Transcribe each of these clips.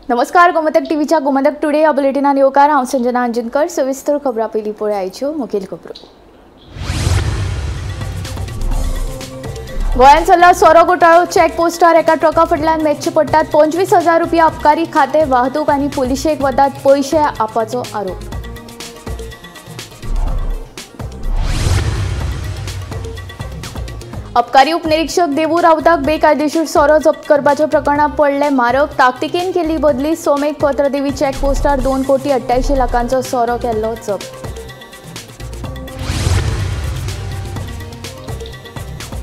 नमस्कार, गोमतक टीव्हीच्या गोमतक टुडे या बुलेटिनान येवकार। हांव संजना अंजनकर। सविस्तर खबरां पयलीं पळय आयच्यो मुखेल खबरो। गोंयांत चल्ला सोरो घोटाळो। चॅक पोस्टार एका ट्रका फाटल्यान मेजचे पडटात 25,000 रुपया अबकारी खाते वाहतूक आनी पुलिशेक वतात पयशे आपाचो आरोप। अबकारी उपनिरीक्षक देवू रावताक बेकायदेशीर सोरो जप्त करपाच्या प्रकरणात पडले मारक। ताकतिकेन केली बदली। सोमेक पत्र देवी चॅक पोस्टार 2,88,00,000 सोरो केल्लो जप्त।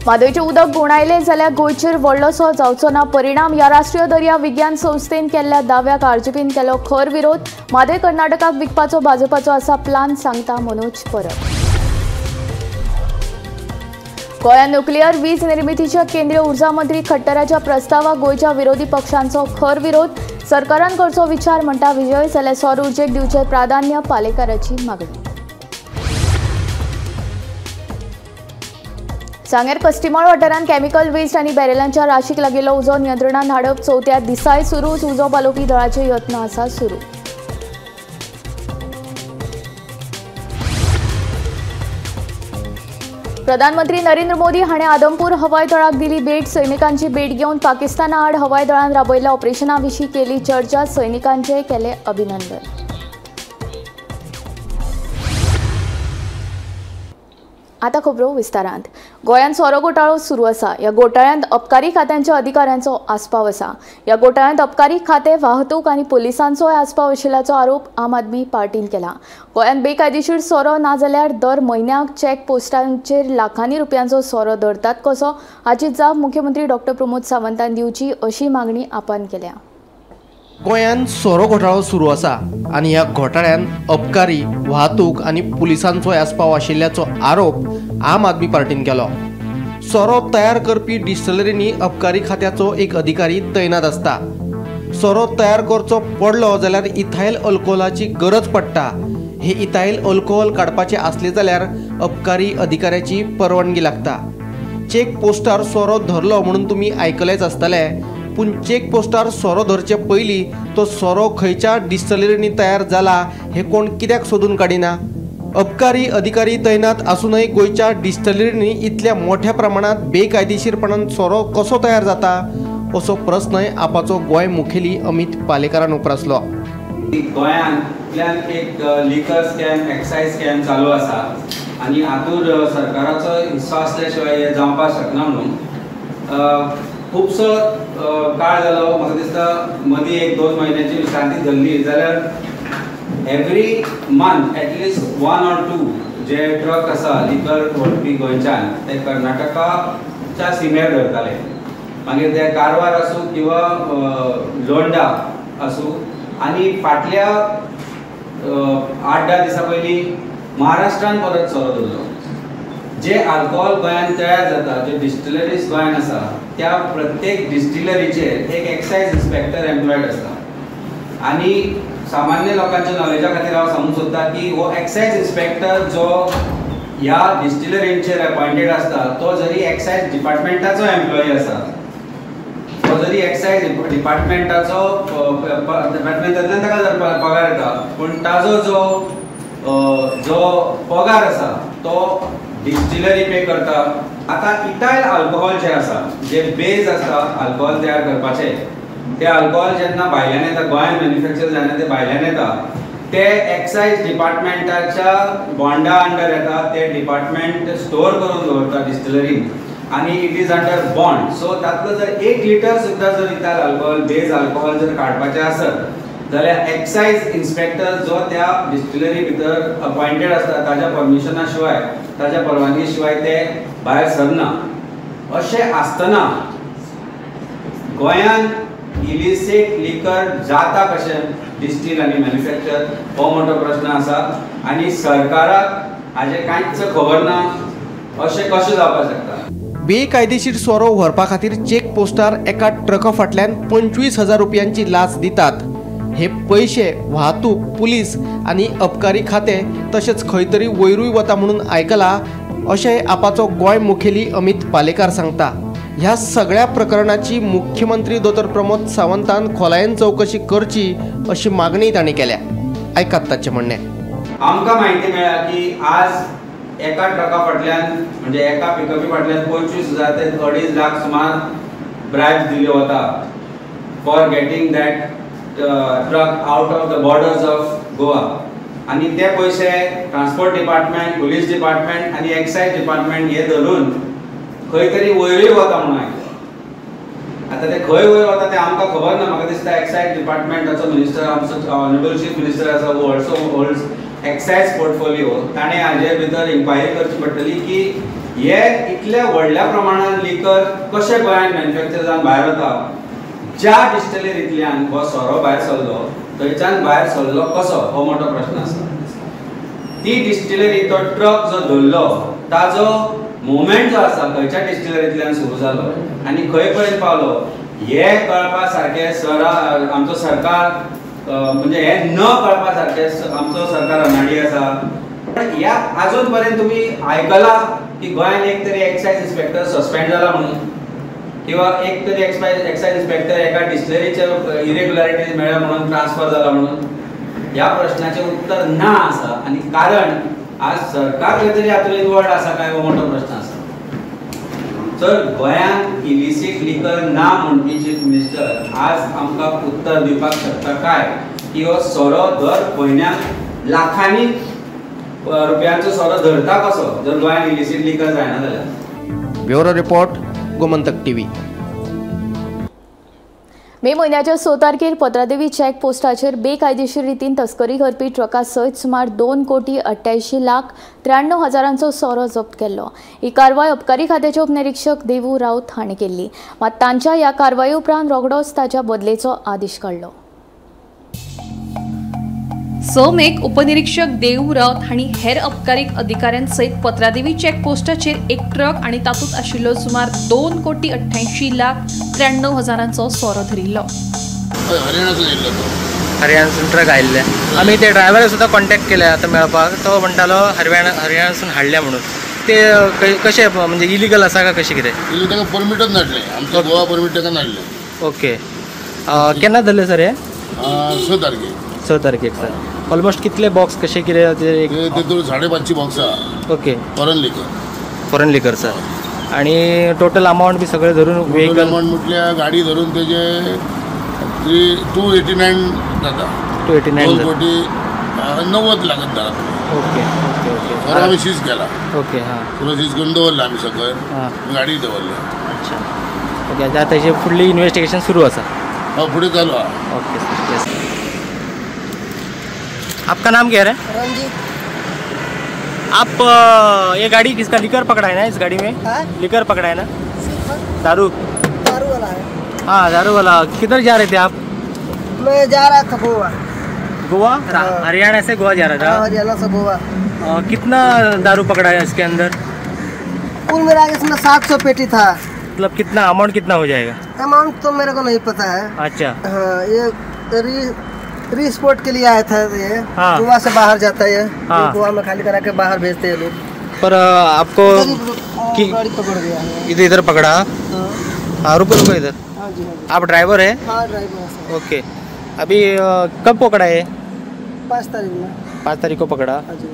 म्हादयचें उदक गुणायलें जाल्यार गोंयचेर व्हडलोसो जावचो ना परिणाम। ह्या राष्ट्रीय दर्या विज्ञान संस्थेन केल्ल्या दाव्याक आरजीपीन केलो खर विरोध। म्हादय कर्नाटकाक विकपाचो भाजपाचो आसा प्लान, सांगता मनोज परब। गोंयांत न्युक्लियर वीज निर्मितीच्या केंद्रीय उर्जा मंत्री खट्टराच्या प्रस्तावाक गोंयच्या विरोधी पक्षांचो खर विरोध। सरकारान करचो विचार म्हणटा विजय, जाल्यार सौर उर्जेक दिवचें प्राधान्य, पालेकाराची मागणी। सांगेर कस्टिमळ वाठारांत केमिकल वेस्ट आनी बॅरेलांच्या राशीक लागिल्लो उजो नियंत्रणांत हाडप चवथ्या दिसाय सुरू। उजो पालोवपी दळाचे यत्न आसा सुरू। प्रधानमंत्री नरेंद्र मोदी हाणें आदमपूर हवाय तळाक दिली भेट। सैनिकांची भेट घेवन पाकिस्ताना आड हवाय दळान राबयल्ल्या ऑपरेशना विशीं केली चर्चा। सैनिकांचे केले अभिनंदन। आता खबरो विस्तारांत। गोंयांत सोरो घोटाळो सुरू आसा। ह्या घोटाळ्यांत अबकारी खात्यांच्या अधिकाऱ्यांचो आस्पाव आसा। ह्या घोटाळ्यांत अबकारी खाते, वाहतूक आनी पुलिसांचोय आस्पाव आशिल्ल्याचो आरोप आम आदमी पार्टीन केला। गोंयांत बेकायदेशीर सोरो ना जाल्यार दर म्हयन्याक चॅक पोस्टांचेर लाखांनी रुपयांचो सोरो धरतात कसो हाची जाप मुख्यमंत्री डॉ. प्रमोद सावंतान दिवची अशी मागणी आपान केल्या। गोंयांत सोरो घोटाळो सुरू आसा आनी ह्या घोटाळ्यांत अबकारी, वाहतूक आनी पुलिसांचोय आस्पाव आशिल्ल्याचो आरोप आम आदमी पार्टीन केलो। सोरो तयार करपी डिस्टिलरींनी अबकारी खात्याचो एक अधिकारी तैनात आसता। सोरो तयार करचो पडलो जाल्यार इथायल अल्कोहोलाची गरज पडटा। हे इथायल अल्कोहोल काडपाचे आसले जाल्यार अबकारी अधिकाऱ्याची परवानगी लागता। चेक पोस्टार सोरो धरलो म्हणून तुमी आयकलेच आसतले, पूण चेक पोस्टार सोरो धरचे पयलीं तो सोरो खंयच्या डिस्टिलरींनी तयार जाला हे कोण कित्याक सोदून काडिना? अबकारी अधिकारी तैनात आसूनय गोंयच्या डिस्टिलरींनी इतल्या मोठ्या प्रमाणात बेकायदेशीरपणान सोरो कसो तयार जाता असो प्रस्नय आपाचो गोंय मुखेली अमित पालेकारान उपरासलो। गोंयांतल्यान एक लिकर स्कॅम, एक्सायज स्कॅम चालू आसा आनी हातूंत सरकाराचो हिस्सो आसल्या शिवाय हे जावपाक शकना म्हणून खुबसो काळ जालो। म्हाका दिसता मदीं 1-2 म्हयन्याची विश्रांती धरली जाल्यार एवरी मंथ एटलिस्ट 1 or 2 जे ट्रक आसा लिकर व्हरपी गोंयच्यान ते कर्नाटकाच्या सीमेर धरताले। मागीर ते कारवार आसूं किंवा लोंडा आसूं आनी फाटल्या 8-10 दिसां पयलीं महाराष्ट्रान परत सोरो धरलो। जे अल्कोहोल गोंयांत तयार जाता, जे डिस्टिलरीज गोंयांत आसा त्या प्रत्येक डिस्टिलरीचेर एक एक्सायज इन्स्पेक्टर एम्प्लॉयड आसता। आनी सामान्य लोकांच्या नॉलेजा खातीर हांव सांगूंक सोदतां की हो एक्सायज इन्स्पेक्टर जो ह्या डिस्टिलरींचेर अपॉयंटेड आसता तो जरी एक्सायज डिपार्टमेंटाचो एम्प्लॉई आसा, तो जरी एक्सायज डिपार्टमेंटाचो डिपार्टमेंटांतल्यान ताका जर पगार येता, पूण ताजो जो पगार आसा तो डिस्टिलरी पे करता। आता इथायल अल्कोहोल जे आसा, जे बेज आसता अल्कोहोल तयार करपाचे, ते अल्कोहोल जेन्ना भायल्यान येता, गोंयांत मॅन्युफॅक्चर जायना ते भायल्यान येता, ते एक्सायज डिपार्टमेंटाच्या बॉन्डा अंडर येता। ते डिपार्टमेंट स्टोर करून दवरता डिस्टिलरीन आनी it is under bond. So तातूंत जर 1 लिटर सुद्दां जर इथायल अल्कोहोल, बेज अल्कोहोल जर काडपाचें आसत जाल्यार एक्सायज इन्स्पेक्टर जो त्या डिस्टिलरी भितर अपॉयंटेड आसता ताच्या परमिशना शिवाय, ताच्या परवानगी शिवाय ते भायर सरना। अशें आसतना गोंयांत इलिसीट लिकर जाता कशें डिस्टील आनी मॅन्युफॅक्चर हो मोठो प्रश्न आसा आनी सरकाराक हाजें कांयच खबर ना। अशें कशें जावपाक शकता? बेकायदेशीर सोरो व्हरपा खातीर चेक पोस्टार एका ट्रका फाटल्यान 25,000 रुपयांची लाच दितात। हे पैसे वाहतूक, पुलीस आनी अबकारी खाते तशेंच खंय तरी वयरूय वता म्हणून आयकला अशें आपाचो गोंय मुखेली अमित पालेकार सांगता। ह्या सगळ्या प्रकरणाची मुख्यमंत्री दोतर प्रमोद सावंतान खोलायेन चौकशी करची अशी मागणी तांणी केल्या. ऐकात ताचे म्हणणे. आमकां म्हायती मेळ्ळा की आज एका ट्रका फाटल्यान म्हणजे एका पिकअपी फाटल्यान 25,000 ते 2.5 लाख सुमार ब्राइब्स दिल्ले वता for getting that truck out of the borders of Goa. आणि ते पैसे ट्रान्सपोर्ट डिपार्टमेंट, पुलीस डिपार्टमेंट आणि एक्साइज डिपार्टमेंट हे धरून खंय तरी वयरूय वता म्हणून आयकलां. आतां ते खंय वयर वता ते आमकां खबर ना. म्हाका दिसता एक्साइज डिपार्टमेंटाचो मिनिस्टर आमचो ऑनरेबल चीफ मिनिस्टर आसा हू ऑल्सो होल्ड्स एक्साइज पोर्टफोलिओ, ताणें हाजे भितर इन्क्वायरी करची पडटली की हे इतल्या व्हडल्या प्रमाणान लिकर कशें गोंयांत मॅन्युफॅक्चर जावन भायर वता. ज्या डिस्टिलरींतल्यान हो सोरो भायर सरलो थंयच्यान भायर सरलो कसो हो मोठो प्रश्न आसा. ती डिस्टिलरी तो ट्रक जो धरलो ताजो मुवमेंट जो आसा खंयच्या डिस्टिलरींतल्यान सुरू जालो आनी खंय पर्यंत पावलो हे कळपा सारकें आमचो सरकार म्हणजे हे न कळपा सारकें आमचो सरकार अनाडी आसा. ह्या आजून पर्यंत तुमी आयकलां की गोंयांत एक तरी एक्सायज इन्स्पेक्टर सस्पेंड जाला म्हणून किंवा एक तरी एक्सायज इन्स्पेक्टर एका डिस्टिलरीचे इरेग्युलरिटीज मेळ्ळ्या म्हणून ट्रान्सफर जाला म्हणून. ह्या प्रश्नाचें उत्तर ना आसा. आनी कारण आज सरकार खंय तरी हातूंत इन्वॉल्ड आसा काय हो मोठो प्रश्न आसा. तर गोंयांत इलिसीट लिकर ना म्हणपी चीफ मिनिस्टर आज आमकां उत्तर दिवपाक शकता काय की हो सोरो दर म्हयन्याक लाखांनी रुपयांचो सोरो धरता कसो जर गोंयांत इलिसीट लिकर जायना जाल्यार. Bureau report, Gomantak TV. May म्हयन्याच्या 6 तारखेर पत्रादेवी चॅक पोस्टाचेर बेकायदेशीर रितीन तस्करी करपी ट्रका सयत सुमार 2,88,93,000 सोरो जप्त केल्लो. ही कारवाय अबकारी खात्याचे उपनिरीक्षक देवू राऊत हांणी केल्ली. मात तांच्या ह्या कारवाये उपरांत रोखडोच ताच्या बदलेचो आदेश काडलो. मेक उपनिरीक्षक देवू राऊत हांणी हेर अबकारी अधिकाऱ्यांसयत पत्रादेवी चॅक पोस्टाचेर एक ट्रक आनी तातूंत आशिल्लो सुमार 2,88,93,000 सोरो धरिल्लो. हरियाणासून ट्रक आयिल्ले. आमी ते ड्रायव्हराक सुद्दां कॉन्टॅक्ट केले आतां मेळपाक. तो म्हणटालो हरियाणासून हाडल्या म्हणून. ते कशें म्हणजे इलिगल आसा काय कशें कितें? ताका परमिटच नासलें. आमच्या गोवा परमिट ताका नासलें. ओके. केन्ना धरले सर हे? 6 तारखेक. 6 तारखेक सर. ऑलमोस्ट कितले बॉक्स कशे कितें ते 550 बॉक्स आहा. ओके. फॉरेन लिकर सर. आणि टोटल अमाऊंट बी सगळे धरून व्हेकल अमाऊंट म्हटल्यार गाडी धरून तेजे 289 जाता. 2 कोटी 90 लाख धरा. Okay okay okay. आमी सीज केला. ओके. हां. सगळं सीज करून दवरला आमी सकयल. गाडी दवरली. अच्छा. ओके. आता तेजे फुडली इन्व्हेस्टिगेशन सुरू आसा. फुडें चालू आहा. Okay sir. यस. आपका नाम क्या है? रंजीत. आप ये गाड़ी किसका लिकर पकड़ा है ना? इस गाड़ी में लिकर पकड़ा है ना? दारू वाला है. हाँ, दारू वाला. किधर जा रहे थे आप? मैं जा रहा था गोवा. गोवा? हरियाणा से गोवा जा रहा था? हरियाणा से गोवा. कितना दारू पकड़ा है इसके अंदर? कुल मिला के इसमें 700 पेटी था. मतलब कितना अमाउंट कितना हो जाएगा? अमाउंट तो मेरे को नहीं पता है. अच्छा. हाँ, ये रीस्पोर्ट के लिए आया था. ये हाँ. गोवा से बाहर जाता है. हाँ. गोवा में खाली करा के बाहर भेजते हैं लोग. पर आपको गाड़ी पकड़ गया. इधर पकड़ा? हाँ. रुको इधर. हाँ जी. आप ड्राइवर है? हाँ, ड्राइवर. ओके. अभी कब पकड़ा है? 5 तारीख में. 5 तारीख को पकड़ा. हाँ जी.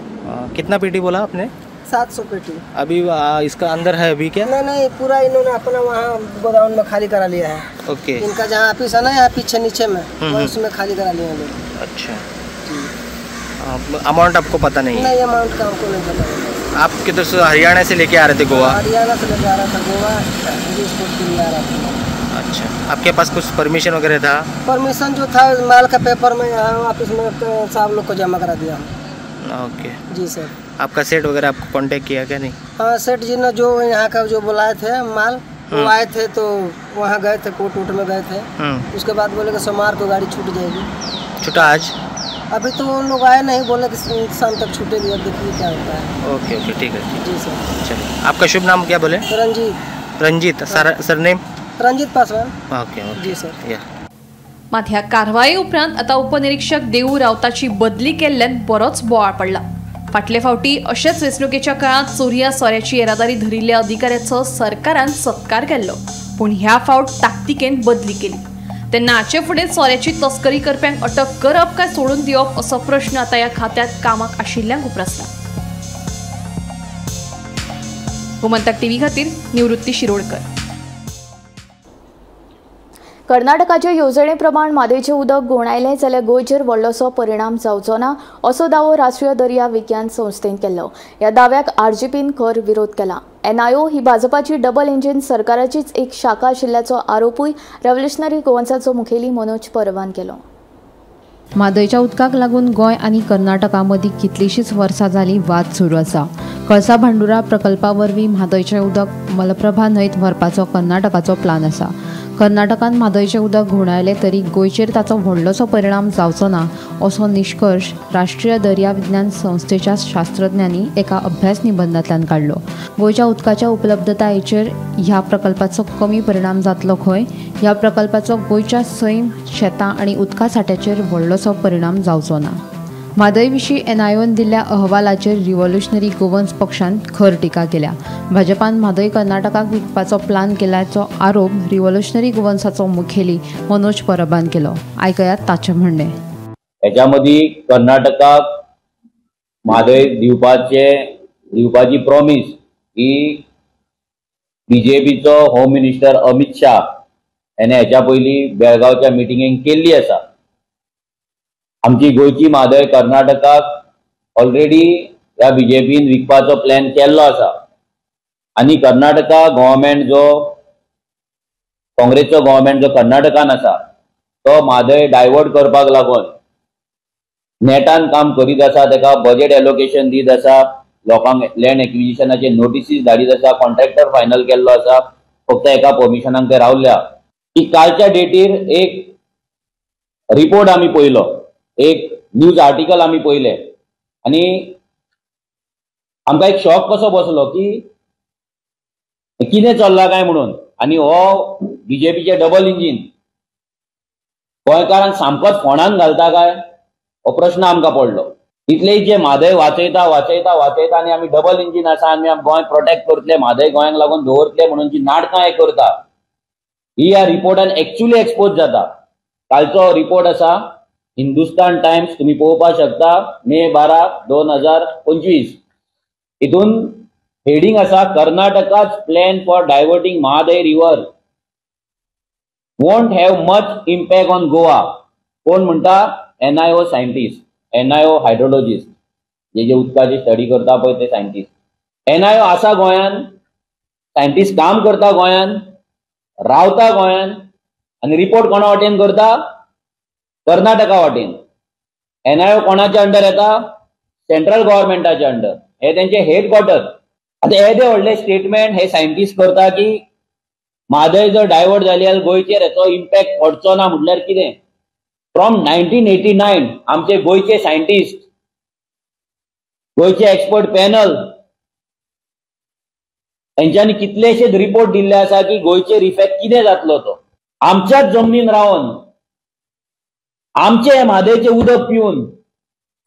कितना पेटी बोला आपने? 700 पेटी. अभी इसका अंदर है अभी क्या? नहीं, पूरा इन्होंने अपना वहाँ गोदाम में खाली करा लिया है. ओके. इनका जहाँ ऑफिस है ना यहाँ पीछे नीचे में उसमें खाली करा लिया लोग. अच्छा. अमाउंट आपको पता नहीं है? नहीं, अमाउंट का हमको नहीं पता. आप किधर से हरियाणा से लेके आ रहे थे गोवा? हरियाणा से लेके आ रहा था गोवा. रिस्पोर्ट के लिए आ रहा था. अच्छा. आपके पास कुछ परमिशन वगैरह था? परमिशन जो था माल का पेपर में यहाँ ऑफिस में साहब लोग को जमा करा दिया. ओके. जी सर. आपका सेट वगैरह आपको कांटेक्ट किया क्या? नहीं. हाँ, सेठ जी ने जो यहाँ का जो बुलाए थे माल वो आए थे तो वहाँ गए थे. कोर्ट में गए थे. उसके बाद बोले कि सोमवार को गाड़ी छूट जाएगी. छूटा आज? अभी तो उन लोग आए नहीं. बोले कि शाम तक छूटेगी. अब देखिए क्या होता है. Okay okay. ठीक है. जी सर. चलिए. आपका शुभ नाम क्या बोले? Ranjeet. Ranjeet. Surname? Ranjeet Paswan. Okay okay. जी सर. या. मात ह्या कारवाये उपरांत आता उपनिरीक्षक देवू रावताची बदली केल्ल्यान बरोच बोवाळ पडला. फाटले फावटी अशेच वेंचणुकेच्या काळात चोरया सोऱ्याची येरादारी धरिल्ल्या अधिकाऱ्याचो सरकारान सत्कार केल्लो, पूण ह्या फावट ताकतिकेन बदली केली। तेन्ना हाचे फुडें सोऱ्याची तस्करी करप्यांक अटक करप काय सोडून दिवप असो प्रश्न आता ह्या खात्यात कामाक आशिल्ल्यांक उपरासला। गोमंतक टीव्ही खातीर निवृत्ती शिरोडकर। कर्नाटकाच्या येवजणे प्रमाण म्हादयचें उदक घोणायलें जाल्यार गोंयचेर व्हडलोसो परिणाम जावचो ना असो दावो राष्ट्रीय दर्या विज्ञान संस्थेन केल्लो। ह्या दाव्याक आरजीपीन खर विरोध केला। एनआयओ ही भाजपाची डबल इंजिन सरकाराचीच एक शाखा आशिल्ल्याचो आरोपूय रेव्होल्युशनरी गोवन्साचो मुखेली मनोज परबान केलो। म्हादयच्या उदकाक लागून गोंय आनी कर्नाटका मदीं कितलीशींच वर्सां जाली वाद सुरू आसा। कळसा भांडुरा प्रकल्पा वरवीं म्हादयचें उदक मलप्रभा न्हंयत व्हरपाचो कर्नाटकाचो प्लान आसा। कर्नाटकान म्हादयचें उदक घोणायलें तरी गोंयचेर ताचो व्हडलोसो परिणाम जावचो ना असो निश्कर्श राष्ट्रीय दर्या विज्ञान संस्थेच्या शास्त्रज्ञांनी एका अभ्यास निबंधांतल्यान काडलो। गोंयच्या उदकाच्या उपलब्धतायेचेर ह्या प्रकल्पाचो कमी परिणाम जातलो खंय ह्या प्रकल्पाचो गोंयच्या सैम शेतां आनी उदका साठ्याचेर व्हडलोसो परिणाम जावचो ना। म्हादय विशीं एनआयओन दिल्ल्या अहवालाचेर रिव्होल्युशनरी गोवन्स पक्षान खर टिका केल्या। भाजपान म्हादय कर्नाटकाक विकपाचो प्लान केल्याचो आरोप रिव्होल्युशनरी गोवन्साचो मुखेली मनोज परबान केलो। आयकयात ताचें म्हणणें। हेच्या मदीं कर्नाटकाक म्हादय दिवपाची प्रॉमिस ही बीजेपीचो होम मिनिस्टर अमित शाह हेणे हेच्या पयलीं बेळगांवच्या मिटिंगेक केल्ली आसा। आमची गोंयची म्हादय कर्नाटकाक ऑलरेडी ह्या बीजेपीन विकपाचो प्लॅन केल्लो आसा आनी कर्नाटका गव्हर्मेंट जो काँग्रेसचो गव्हर्मेंट जो कर्नाटकान आसा तो म्हादय डायवर्ट करपाक लागून नेटान काम करीत आसा, ताका बजेट एलोकेशन दीत आसा, लोकांक लँड एक्विजिशनाचे नोटिसीस धाडीत आसा, कॉन्ट्रॅक्टर फायनल केल्लो आसा, फक्त एका परमिशनाक ते रावल्या। की कालच्या डेटीर एक रिपोर्ट आमी पळयलो, एक न्यूज आर्टिकल आमी पळयले आनी आमकां एक शॉक कसो बसलो की कितें चल्लां काय म्हणून। आनी हो बीजेपीचे डबल इंजिन गोंयकारांक सामकोच फोंडान घालता काय हो प्रश्न आमकां पडलो। इतलेय जे म्हादय वाचयता आनी आमी डबल इंजिन आसा आमी गोंय प्रोटेक्ट करतले, म्हादय गोंयांक लागून दवरतले म्हणून जी नाटकां हे करता ही ह्या रिपोर्टान एक्चुअली एक्सपोज जाता। कालचो रिपोर्ट आसा हिंदुस्तान टाइम्स, तुम्ही पळोवपाक शकता, मे 12, 2025। हितून हेडिंग आसा कर्नाटकाच plan for diverting Mahadayi river won't have much impact on Goa. कोण म्हणटा? एनआयओ सायंटिस्ट, एनआयओ हायड्रोलॉजिस्ट, जे उदकाची स्टडी करता पळय ते सायंटिस्ट। एनआयओ आसा गोंयान, सायंटिस्ट काम करता गोंयान, रावता गोंयान आनी रिपोर्ट कोणा वाटेन करता? कर्नाटका वाटेन। एनआयओ कोणाच्या अंडर येता? सेंट्रल गव्हर्मेंटाच्या अंडर, हे त्यांचे हेडक्वार्टर। आता येदे व्हडले स्टेटमेंट हे सायंटिस्ट करता की म्हादय जर डायवर्ट जाली जाल्यार गोंयचेर हेचो इम्पॅक्ट पडचो ना म्हटल्यार कितें? फ्रॉम 1989 आमचे गोंयचे सायंटिस्ट, गोंयचे एक्सपर्ट पॅनल तेंच्यांनी कितलेशेच रिपोर्ट दिल्ले आसा की गोंयचेर इफेक्ट कितें जातलो तो। आमच्याच जमनीन रावन आमचे म्हादयचे उदक पिवन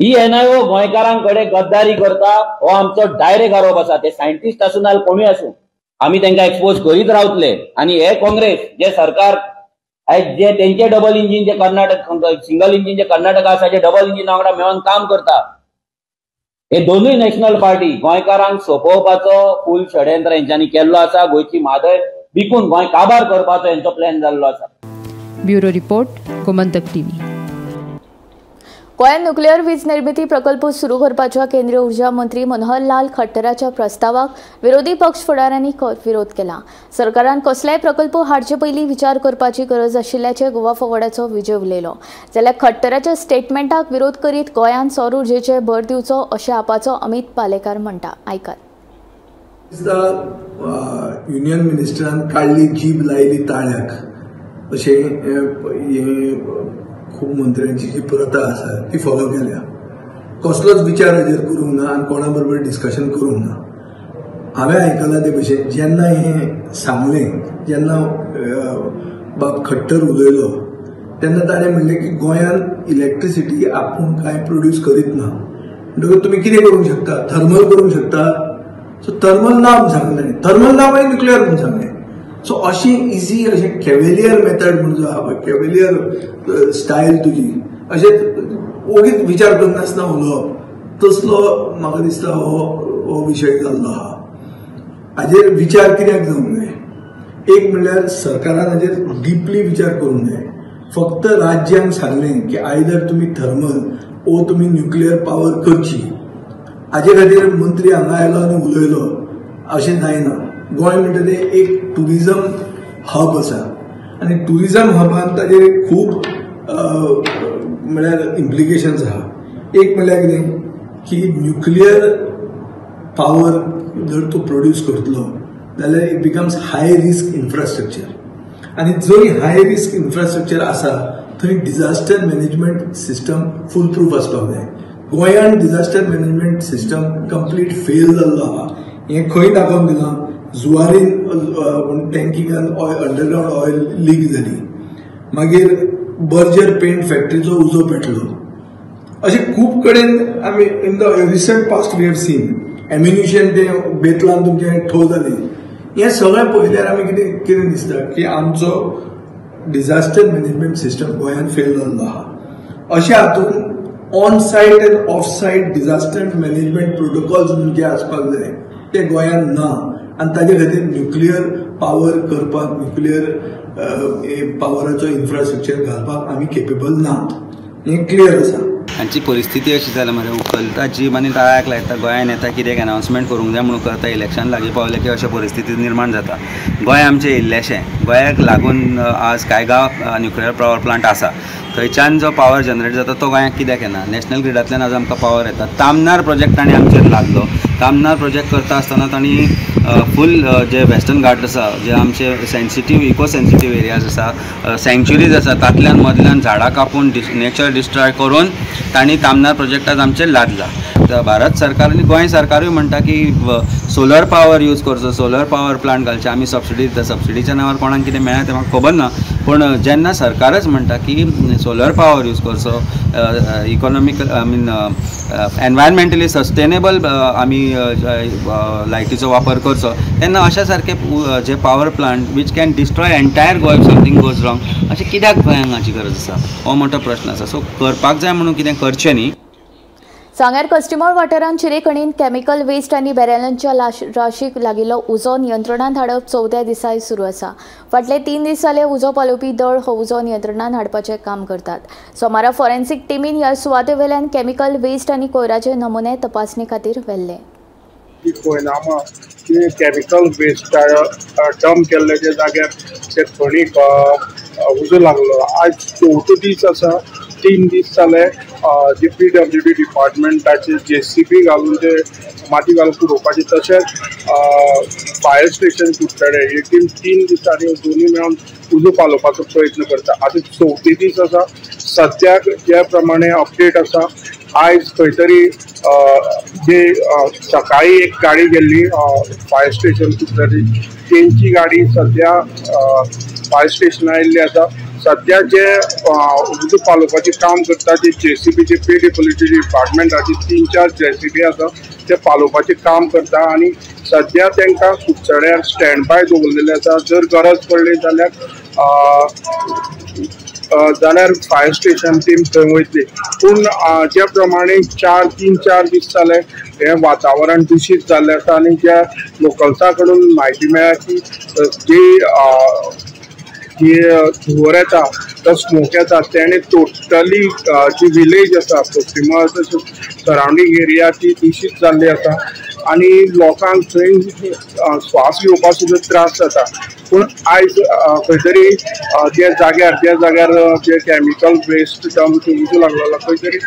ही एनआयओ गोंयकारांकडे गद्दारी करता हो आमचो डायरेक्ट आरोप आसा। ते सायंटिस्ट आसूं नाल्यार कोणूय आसूं आमी तांकां एक्सपोज करीत रावतले। आनी हे काँग्रेस जे सरकार जे तेंचे डबल इंजिन जे कर्नाटक सिंगल इंजिन जे कर्नाटका आसा जे डबल इंजिन वांगडा मेळोन काम करता, हे दोनूय नॅशनल पार्टी गोंयकारांक सोंपोवपाचो फूल षडयंत्र हेंच्यांनी केल्लो आसा। गोंयची म्हादय विकून गोंय काबार करपाचो हेंचो प्लॅन जाल्लो आसा। Bureau report, Gomantak TV. गोंयांत न्युक्लियर वीज निर्मिती प्रकल्प सुरू करपाच्या केंद्रीय उर्जा मंत्री मनोहरलाल खट्टराच्या प्रस्तावाक विरोधी पक्ष फुडाऱ्यांनी विरोध केला। सरकारान कसलेय प्रकल्प हाडचे पयलीं विचार करपाची गरज आशिल्ल्याचे गोवा फॉवर्डाचो विजय उलयलो। जाल्यार खट्टराच्या स्टेटमेंटाक विरोध करीत गोंयांत सौर उर्जेचेर भर दिवचो अशें आपाचो अमित पालेकार म्हणटा। आयकात। युनियन मिनिस्टरान काडली जीब लायली ताळ्याक अशें खूब मंत्र्यांची जी प्रथा आसा ती फॉलो केल्या। कसलोच विचार हाजेर करूंक ना आनी कोणा बरोबर डिस्कशन करूंक ना। हांवें आयकलां ते भशेन जेन्ना हें सांगलें, जेन्ना बाब खट्टर उलयलो तेन्ना ताणें म्हणलें की गोंयांत इलेक्ट्रिसिटी आपूण कांय प्रोड्यूस करीत ना, म्हणटकच तुमी कितें करूंक शकता, थर्मल करूंक शकता. सो थर्मल ना म्हणून सांगलें ताणें, थर्मल ना मागीर न्युक्लियर म्हणून सांगलें. सो अशी इजी अशें कॅवेलियर मेथड म्हणून जो आहा पळय, कॅवेलियर स्टायल तुजी, अशें ओगीच विचार करनासतना उलोवप, तसलो म्हाका दिसता हो विशय जाल्लो आहा. हाजेर विचार कित्याक जावंक जाय? एक म्हणल्यार सरकारान हाजेर डिपली विचार करूंक जाय. फक्त राज्यांक सांगलें की आयदर तुमी थर्मल ओ तुमी न्युक्लियर पावर करची, हाजे खातीर मंत्री हांगा आयलो आनी उलयलो अशें जायना. गोंय म्हणटा तें एक टुरिजम हब आसा आनी टुरिजम हबान ताजेर खूब म्हळ्यार इम्प्लिकेशन्स आहा. एक म्हणल्यार कितें की न्युक्लियर पावर जर तूं प्रोड्यूस करतलो जाल्यार it becomes high risk infrastructure, आनी जंय हाय रिस्क इन्फ्रास्ट्रक्चर आसा थंय डिझास्टर मॅनेजमेंट सिस्टम फूल प्रूफ आसपाक जाय. गोंयांत disaster management system complete fail जाल्लो आहा. हें खंय दाखोवन दिलां? जुवारीन टँकिंगान अंडरग्रावंड ऑयल लीक जाली, मागीर बर्जर पेंट फॅक्टरीचो उजो पेटलो. अशें खूब कडेन आमी in the recent past we have seen ammunition तें बेतलान तुमचें ठो जालें. हें सगळें पळयल्यार आमी कितें दिसता की आमचो डिझास्टर मॅनेजमेंट सिस्टम गोंयांत फेल जाल्लो आहा. अशें हातूंत on site and off site disaster management protocols जे आसपाक जाय ते गोंयांत ना, आनी ताजे खातीर न्युक्लियर पावर करपाक, न्युक्लियर पावराचो इन्फ्रास्ट्रक्चर घालपाक आमी केपेबल नात. हें क्लियर आसा. हांची परिस्थिती अशी जाला मरे, उखलता जीब आनी ताळ्याक लायता. गोंयांत येता कितें अनावन्समेंट करूंक जाय म्हणून करता, इलेक्शन लागीं पावलें की अशे परिस्थिती निर्माण जाता. गोंय आमचें इल्लेशें, गोंयाक लागून आज कांयगांव न्युक्लियर पावर प्लांट आसा, थंयच्यान जो पावर जनरेट जाता तो गोंयाक कित्याक येना? नॅशनल ग्रिडांतल्यान आज आमकां पावर येता. तामनार प्रोजेक्ट ताणें आमचेर लादलो. तामनार प्रोजेक्ट करता आसतना तांणी फूल जे वेस्टर्न घाट आसा, जे आमचे सेन्सिटीव इको सेन्सिटीव एरियाज आसा, सँच्युरीज आसा, तातल्यान मदल्यान झाडां कापून नेचर डिस्ट्रॉय करून तांणी तामनार प्रोजेक्ट आज आमचेर लादला. भारत सरकार आनी गोंय सरकारूय म्हणटा की सोलर पावर यूज करचो, सोलर पावर प्लांट घालचे. आमी सबसिडी दिता, सबसिडीच्या नांवार कोणाक कितें मेळ्ळा तें म्हाका खबर ना, पूण जेन्ना सरकारच म्हणटा की सोलर पावर यूज करचो, economical I mean environmentally sustainable आमी लायटीचो वापर करचो, तेन्ना अशा सारके जे power plant which can destroy entire Goa if something goes wrong, अशें कित्याक गोंयांक हाची गरज आसा? हो मोठो प्रश्न आसा. सो करपाक जाय म्हणून कितें करचें न्ही. सांग्यार कस्टमर वाठारांत चिरेकणीन कॅमिकल वेस्ट आनी बॅरलांच्या राशीक लागिल्लो उजो नियंत्रणांत हाडप 14 दिसांय सुरू आसा. फाटले 3 दीस जाले उजो पालोवपी दळ हो उजो नियंत्रणांत हाडपाचें काम करतात. सोमारा फॉरेन्सीक टिमीन ह्या सुवाते वयल्यान कॅमिकल वेस्ट आनी कोयराचे नमुने तपासणी खातीर व्हेल्ले. कॅमिकल वेस्ट डंप केल्ले जाग्यार ते खणीक उजो लागलो. आज 14 दीस आसा. 3 दीस जाले जे PWD डिपार्टमेंटाचे JCB घालून ते माती घालून पुरोवपाचे, तशेंच फायर स्टेशन कुट्टाडे ही टीम 3 दिसांनी दोनी मेळून उजो पालोवपाचो प्रयत्न करता. आतां 34 दीस आसा. सद्याक ज्या प्रमाणे अपडेट आसा, आयज खंय तरी जे सकाळी एक गाडी गेल्ली फायर स्टेशन कुट्टाडे, तेंची गाडी सद्या फायर स्टेशनार आयिल्ली आसा. सध्या जे उजो पालोवपाचें काम करता जे JCB जे PWD डिपार्टमेंटाचे 3-4 JCB आसा, ते पालोवपाचें काम करता आनी सध्या तांकां कुडचड्यार स्टँड बाय दवरलेले आसा. जर गरज पडली जाल्यार फायर स्टेशन टीम थंय वयतली. पूण ज्या प्रमाणे 3-4 दीस जाले हे वातावरण दुशीत जाल्लें आसा आनी ज्या लोकल्सा कडून म्हायती मेळ्ळ्या की जी धुंवर येता, तो स्मोक येता, तेणे टोटली जी विलेज आसा पोस्टिमा सरावंडींग एरिया ती दूशीत जाल्ली आसा आनी लोकांक थंय स्वास घेवपाक सुद्दां त्रास जाता. पूण आयज खंय तरी त्या जाग्यार जे कॅमिकल वेस्ट डंप उजो लागलेलो खंय तरी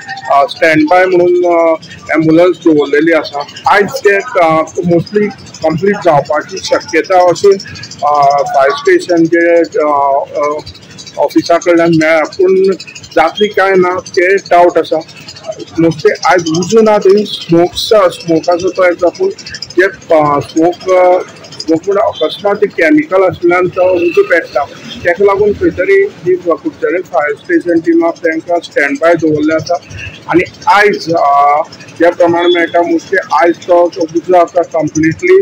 स्टँड बाय म्हणून एम्बुलन्स दवरलेली आसा. आयज ते मोस्टली कंप्लीट जावपाची शक्यता अशी फायर स्टेशन जे ऑफिसा कडल्यान मेळ्ळा, पूण जातली काय ना ते डावट आसा. मोस्टली आयज उजो ना थंय स्मोकाचो तो येता, पूण जे स्मोक पूण अकस्मात कॅमिकल आसल्यान तो उजो पेट्टा, ताका लागून खंय तरी जी कुडचडे फायर स्टेशन टिमाक तांकां स्टँड बाय दवरल्ले आसा आनी आयज जे प्रमाण मेळटा मोस्टली आयज तो उजो आसा कंप्लिटली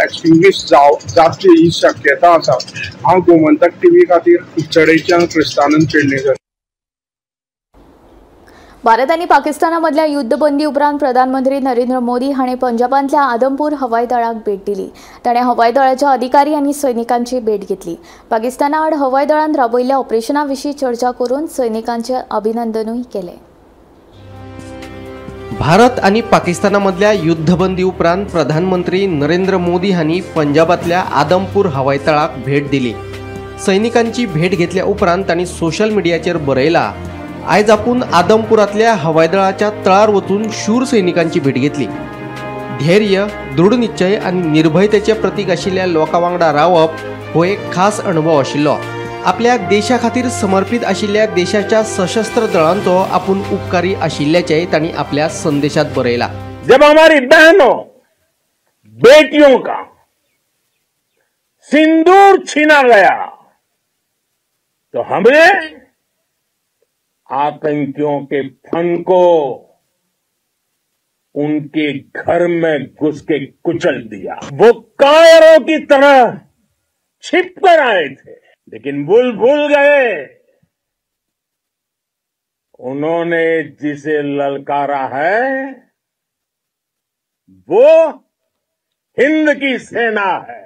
एक्सटिंग्विश जावची ही शक्यता आसा. हांव गोमंतक टीव्ही खातीर कुडचडेच्यान क्रिस्तानंद पेडणेकर. भारत आणि पाकिस्तानामधल्या युद्धबंदी उपरांत प्रधानमंत्री नरेंद्र मोदी हाणें पंजाबांतल्या आदमपूर हवाई दळाक भेट दिली. ताणें हवाई दळाच्या अधिकारी आनी सैनिकांची भेट घेतली. पाकिस्ताना आड हवाई दळान राबयल्ल्या ऑपरेशना विशीं चर्चा करून सैनिकांचें अभिनंदनूय केलें. भारत आणि पाकिस्तानामधल्या युद्धबंदी उपरांत प्रधानमंत्री नरेंद्र मोदी हांणी पंजाबातल्या आदमपूर हवाई तळाक भेट दिली. सैनिकांची भेट घेतल्या उपरांत तांणी सोशल मिडियाचेर बरयला, आयज आपूण आदमपुरातल्या हवाई दळाच्या तळार वचून शूर सैनिकांची भेट घेतली. धैर्य, दृढ निश्चय आणि निर्भयतेचे प्रतीक आशिल्ल्या लोकां वांगडा रावप हो एक खास अनुभव आशिल्लो. आपल्या देशा खातीर समर्पित आशिल्ल्या देशाच्या सशस्त्र दळांचो आपूण उपकारी आशिल्ल्याचेय तांणी आपल्या संदेशात बरयला. जब हमारी बहनों बेटियों का सिंदूर छीना गया तो हमने आतंकियों के फन को उनके घर में घुस के कुचल दिया. वो कायरों की तरह छिप कर आए थे, लेकिन भूल गए उन्होंने जिसे ललकारा है वो हिंद की सेना है.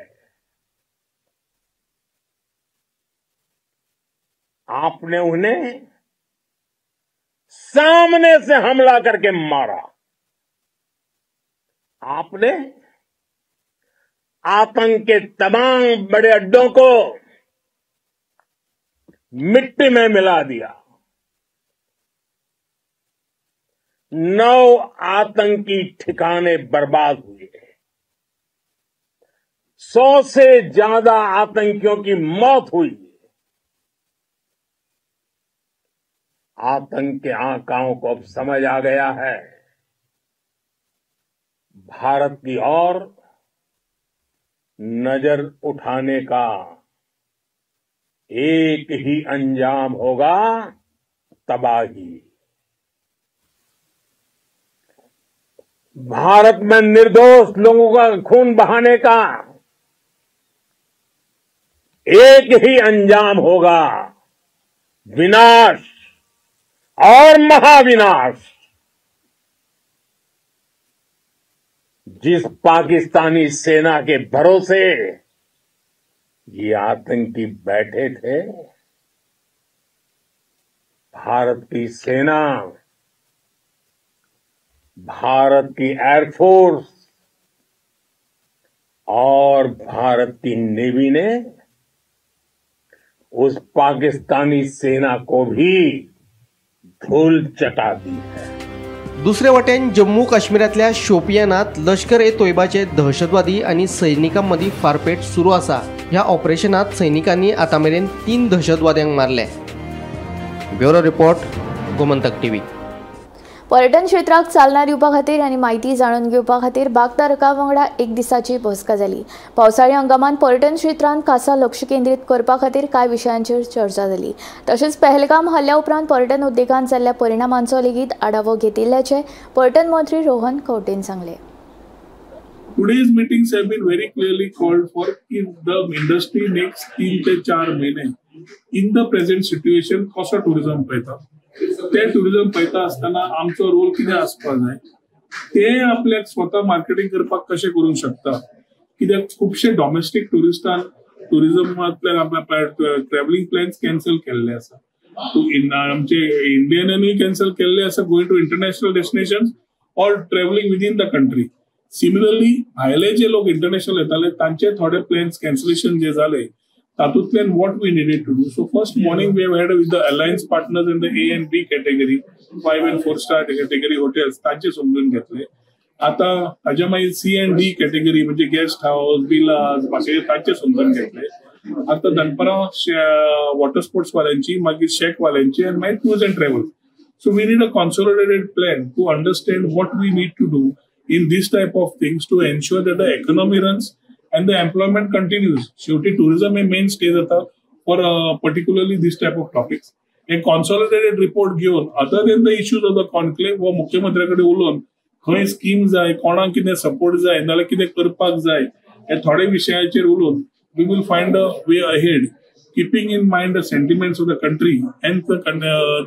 आपने उन्हें सामने से हमला करके मारा. आपने आतंक के तमाम बड़े अड्डों को मिट्टी में मिला दिया. 9 आतंकी ठिकाने बर्बाद हुए. 100 से ज्यादा आतंकियों की मौत हुई. आतंक के आकाओं को अब समझ आ गया है भारत की ओर नजर उठाने का एक ही अंजाम होगा, तबाही. भारत में निर्दोष लोगों का खून बहाने का एक ही अंजाम होगा, विनाश और महाविनाश. जिस पाकिस्तानी सेना के भरोसे ये आतंकी बैठे थे, भारत की सेना, भारत की एयरफोर्स और भारत की नेवी ने उस पाकिस्तानी सेना को भी धूल चटा दी है. दुसरे वटेन जम्मू काश्मीरातल्या शोपियानात लष्कर ए तोयबाचे दहशतवादी आणि सैनिकांमदी फारपेट सुरू आसा. ह्या ऑपरेशनात सैनिकांनी आतामेरेन 3 दहशतवाद्यांक मारले. Bureau report, Gomantak TV. पर्यटन क्षेत्राक चालना दिवपा खातीर आनी म्हायती जाणून घेवपा खातीर बागधारकां वांगडा एक दिसाची बसका जाली. पावसाळी हंगामान पर्यटन क्षेत्रांत खासा लक्ष केंद्रीत करपा खातीर कांय विशयांचेर चर्चा जाली. तशेंच पहलगाम हल्ल्या उपरांत पर्यटन उद्देगांत जाल्ल्या परिणामांचो लेगीत आढावो घेतिल्ल्याचें पर्यटन मंत्री रोहन खंवटेन सांगलें. Today's meetings have been very clearly called for if the industry next 3 ते 4 महिने in the present situation कसो टुरिझम पळयता, ते टुरिझम पळयता आसतना आमचो रोल कितें आसपाक जाय, ते आपल्याक स्वता मार्केटिंग करपाक कशें करूंक शकता. कित्याक खुबशे डॉमेस्टीक टुरिझमांतल्यान ट्रॅव्हलिंग प्लॅन्स कॅन्सल केल्ले आसा. आमचे इंडियनांनी कॅन्सल केल्ले आसा going to international destinations or travelling within the country. Similarly भायले जे लोक इंटरनॅशनल येताले तांचे थोडे प्लॅन्स कॅन्सलेशन जे जाले तातूंतल्यान what we needed to do. So first morning we have had with the alliance partners in the A and B category, 5 and 4 star category hotels, तांचे समजून घेतले. आता हाज्या मागीर C and D category म्हणजे गेस्ट हाऊस, विलाज, बाकीचे तांचे समजून घेतले. आता दनपारां वॉटर स्पोर्ट्स वाल्यांची, मागीर शेक वाल्यांची आणि मागीर tours and travel. So we need a consolidated plan to understand what we need to do in this type of things to ensure that the economy runs and the employment continues. शेवटी tourism हे main stay जाता for particularly this type of topics. एक consolidated report घेऊन other than the issues of the conclave व मुख्यमंत्र्याकडे उलोवन खंय scheme जाय, कोणाक कितें सपोर्ट जाय नाल्यार कितें करपाक जाय हे थोडे विशयाचेर उलोवन we will find a way ahead, keeping in mind the sentiments of the country and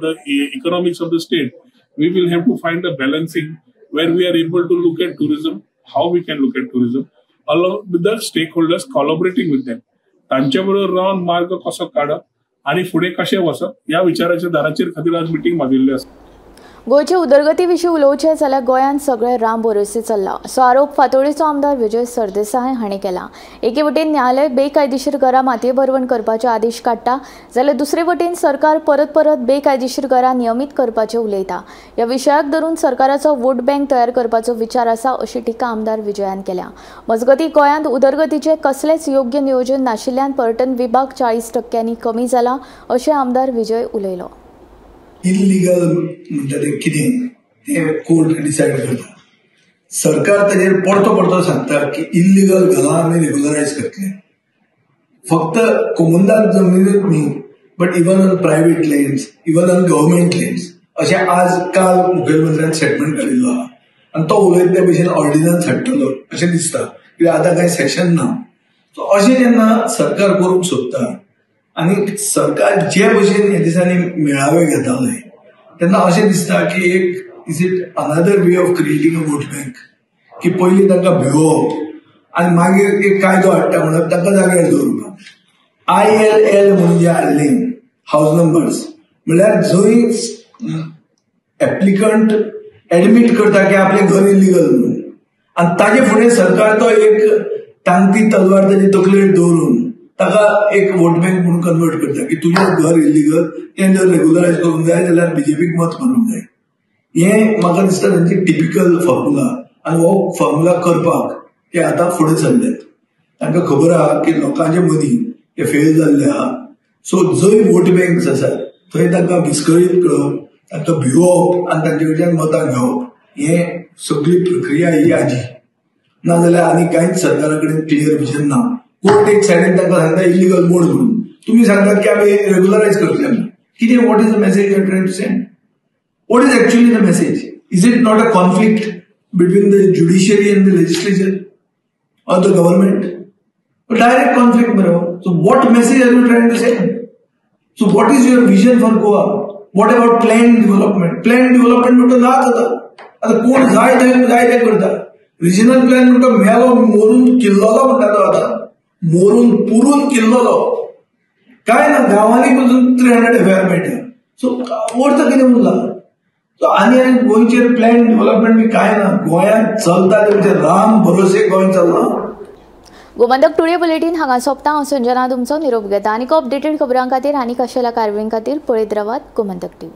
the economics of the state. We will have to find a balancing where we are able to look at tourism, how we can look at tourism, along with the stakeholders collaborating with them. तांच्या बरोबर रावन मार्ग कसो काडप आणि फुडें कशें वचप या विचाराच्या दाराचेर खातीर आज मिटींग मागिल्ली आसा. गोयचे उदरगती विशीं उलोवचें जाल्यार गोंयांत सगळें राम भरोसे चल्ला असो आरोप फातोडेचो आमदार विजय सरदेसाय हांणी केला. एके वटेन न्यायालय बेकायदेशीर घरां मातये भरवण करपाचे आदेश काडटा जाल्यार दुसरे वटेन सरकार परत परत बेकायदेशीर घरां नियमीत करपाचें उलयता. ह्या विशयाक धरून सरकाराचो वोट बँक तयार करपाचो विचार आसा अशी टिका आमदार विजयान केल्या. मजगतीं गोंयांत उदरगतीचें कसलेंच योग्य नियोजन नाशिल्ल्यान पर्यटन विभाग 40% कमी जाला अशें आमदार विजय उलयलो. इल्लिगल म्हणटा तें कितें तें कोर्ट डिसायड करता. सरकार ताजेर परतो सांगता की इल्लिगल घरां आमी रेग्युलरायज करतले. फक्त कोमुनदार जमनीरूच न्ही but even on private lands, even on government lands अशें आज काल मुखेलमंत्र्यान स्टेटमेंट काडिल्लो आहा आनी तो उलयता ते भशेन ऑर्डिनन्स हाडटलो अशें दिसता कित्याक आतां कांय सेशन ना. सो अशें जेन्ना सरकार करूंक सोदता आणि सरकार जे भशेन ह्या दिसांनी मेळावे घेताले तेन्ना अशें दिसता की एक is it another way of creating a vote bank की पयलीं तांकां भिवप आनी मागीर एक कायदो हाडटा म्हणत तांकां जाग्यार दवरपाक. ILL म्हणून जे हाडले हाऊस नंबर्स म्हणल्यार जंय एप्लिकंट एडमीट करता की आपलें घर इल्लिगल म्हणून आनी ताजे फुडें सरकार तो एक टांगती तलवार ताजे तकलेर दवरून ताका एक वोट बँक म्हणून कन्वर्ट करता की तुजें घर इल्लिगल तें जर रेग्युलरायज करूंक जाय जाल्यार बीजेपीक मत मारूंक जाय. हें म्हाका दिसता तांची टिपिकल फॉर्म्युला आनी हो फॉर्म्युला करपाक ते आतां फुडें चल्ल्यात. तांकां खबर आहा की लोकांचे मदीं ते फेल जाल्ले आहा. सो जंय वोट बँक्स आसात थंय तांकां विस्कळीत करप, तांकां भिवप आनी तांचे कडच्यान मतां घेवप हें सगळी प्रक्रिया ही आजी. नाजाल्यार आनी कांयच सरकारा कडेन क्लियर विजन ना. कोर्ट एक सायडीन तांकां सांगता इल्लिगल मोड म्हणून, तुमी सांगतात की आमी रेग्युलरायज करतले. कितें what is the message you are trying to send? What is actually the message? Is it not a conflict between the judiciary and the legislature or the government? A direct conflict, bro. So what message are you trying to send? So what is your vision for Goa? What about planned development? Planned development म्हणतो ना आता कोण जाय ते करता. Regional plan म्हणतो मेलो मोरून किल्लोलो म्हणटा तो आता मोरून पुरून किल्लोलो काय ना गांवांनी पासून 300 FIR मेळटा. सो अर्थ कितें उरला? सो आनी गोंयचेर प्लॅन डेव्हलपमेंट बी काय ना. गोंयांत चलता ते राम भरोसे गोंय चलना. गोमंतक टुडे बुलेटिन हांगा सोंपता. हांव संजना तुमचो निरोप घेता. आनीक अपडेटेड खबरां खातीर आनी कशेल्या कारवाईं खातीर पळयत रावात गोमंतक TV.